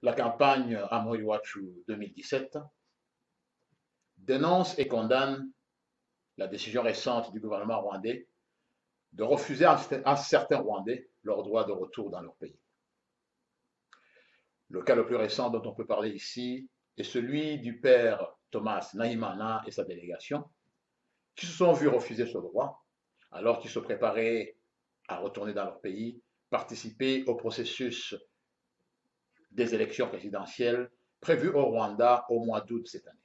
La campagne Amoy Iwachu 2017 dénonce et condamne la décision récente du gouvernement rwandais de refuser à certains Rwandais leur droit de retour dans leur pays. Le cas le plus récent dont on peut parler ici est celui du père Thomas Nahimana et sa délégation, qui se sont vus refuser ce droit alors qu'ils se préparaient à retourner dans leur pays, participer au processus des élections présidentielles prévues au Rwanda au mois d'août cette année.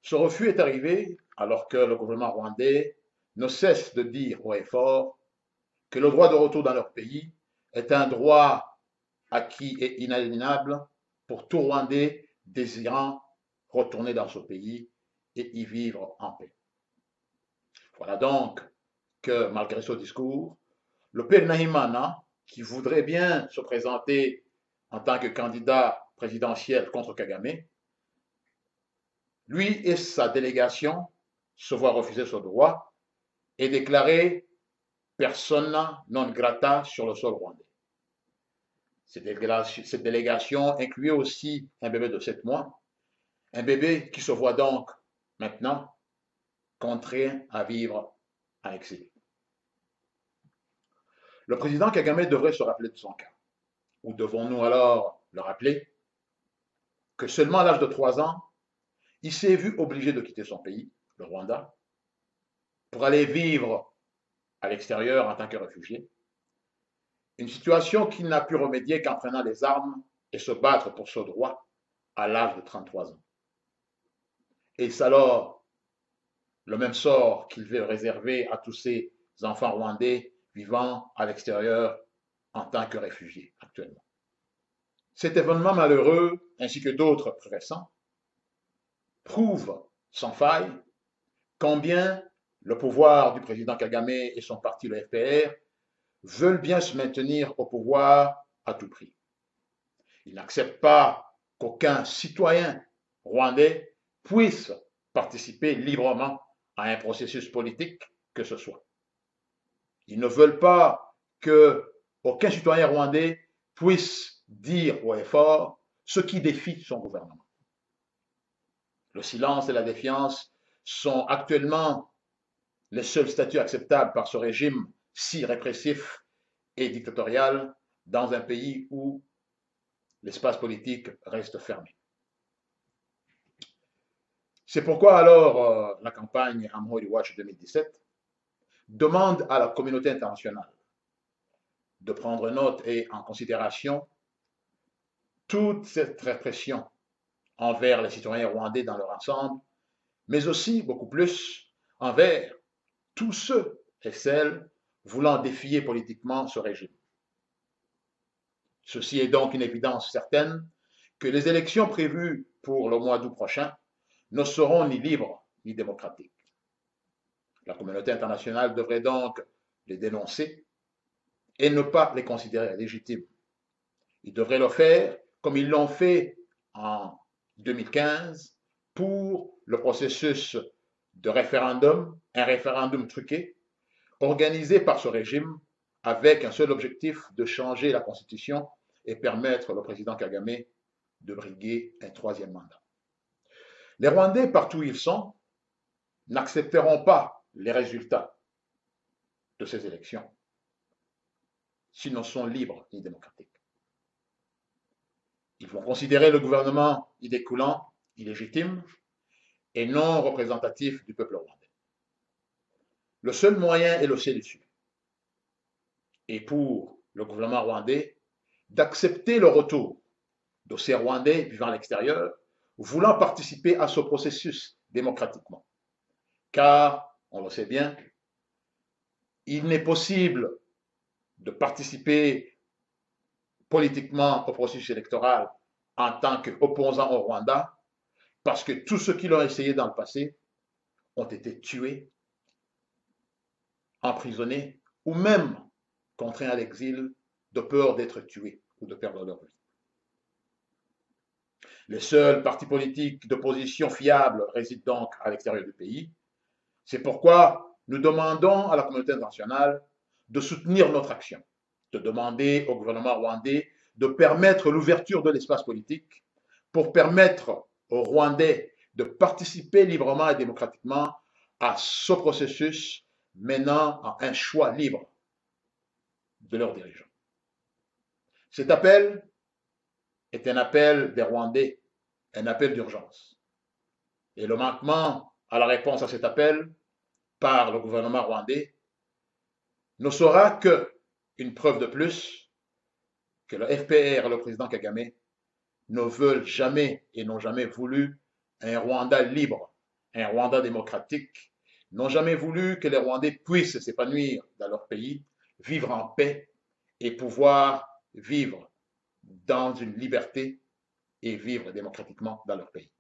Ce refus est arrivé alors que le gouvernement rwandais ne cesse de dire haut et fort que le droit de retour dans leur pays est un droit acquis et inaliénable pour tout Rwandais désirant retourner dans ce pays et y vivre en paix. Voilà donc que, malgré ce discours, le père Nahimana, qui voudrait bien se présenter en tant que candidat présidentiel contre Kagame, lui et sa délégation se voient refuser ce droit et déclarer persona non grata sur le sol rwandais. Cette délégation incluait aussi un bébé de 7 mois, un bébé qui se voit donc maintenant contraint à vivre en exil. Le président Kagame devrait se rappeler de son cas. Ou devons-nous alors le rappeler que seulement à l'âge de 3 ans, il s'est vu obligé de quitter son pays, le Rwanda, pour aller vivre à l'extérieur en tant que réfugié. Une situation qu'il n'a pu remédier qu'en prenant les armes et se battre pour ce droit à l'âge de 33 ans. Et c'est alors le même sort qu'il veut réserver à tous ces enfants rwandais vivant à l'extérieur en tant que réfugiés actuellement. Cet événement malheureux, ainsi que d'autres plus récents, prouve sans faille combien le pouvoir du président Kagame et son parti, le FPR, veulent bien se maintenir au pouvoir à tout prix. Ils n'acceptent pas qu'aucun citoyen rwandais puisse participer librement à un processus politique que ce soit. Ils ne veulent pas qu'aucun citoyen rwandais puisse dire haut et fort ce qui défie son gouvernement. Le silence et la défiance sont actuellement les seuls statuts acceptables par ce régime si répressif et dictatorial dans un pays où l'espace politique reste fermé. C'est pourquoi alors la campagne Amhori Watch 2017 demande à la communauté internationale de prendre note et en considération toute cette répression envers les citoyens rwandais dans leur ensemble, mais aussi beaucoup plus envers tous ceux et celles voulant défier politiquement ce régime. Ceci est donc une évidence certaine que les élections prévues pour le mois d'août prochain ne seront ni libres ni démocratiques. La communauté internationale devrait donc les dénoncer et ne pas les considérer légitimes. Ils devraient le faire comme ils l'ont fait en 2015 pour le processus de référendum, un référendum truqué, organisé par ce régime avec un seul objectif de changer la constitution et permettre au président Kagame de briguer un troisième mandat. Les Rwandais, partout où ils sont, n'accepteront pas les résultats de ces élections s'ils ne sont libres ni démocratiques. Ils vont considérer le gouvernement y découlant illégitime et non représentatif du peuple rwandais. Le seul moyen est le séduction. Et pour le gouvernement rwandais, d'accepter le retour de ces Rwandais vivant à l'extérieur, voulant participer à ce processus démocratiquement. Car, on le sait bien, il n'est possible de participer politiquement au processus électoral en tant qu'opposant au Rwanda, parce que tous ceux qui l'ont essayé dans le passé ont été tués, emprisonnés ou même contraints à l'exil de peur d'être tués ou de perdre leur vie. Les seuls partis politiques d'opposition fiables résident donc à l'extérieur du pays. C'est pourquoi nous demandons à la communauté internationale de soutenir notre action, de demander au gouvernement rwandais de permettre l'ouverture de l'espace politique, pour permettre aux Rwandais de participer librement et démocratiquement à ce processus menant à un choix libre de leurs dirigeants. Cet appel est un appel des Rwandais, un appel d'urgence. Et le manquement à la réponse à cet appel par le gouvernement rwandais ne sera qu'une preuve de plus que le FPR et le président Kagame ne veulent jamais et n'ont jamais voulu un Rwanda libre, un Rwanda démocratique, n'ont jamais voulu que les Rwandais puissent s'épanouir dans leur pays, vivre en paix et pouvoir vivre dans une liberté et vivre démocratiquement dans leur pays.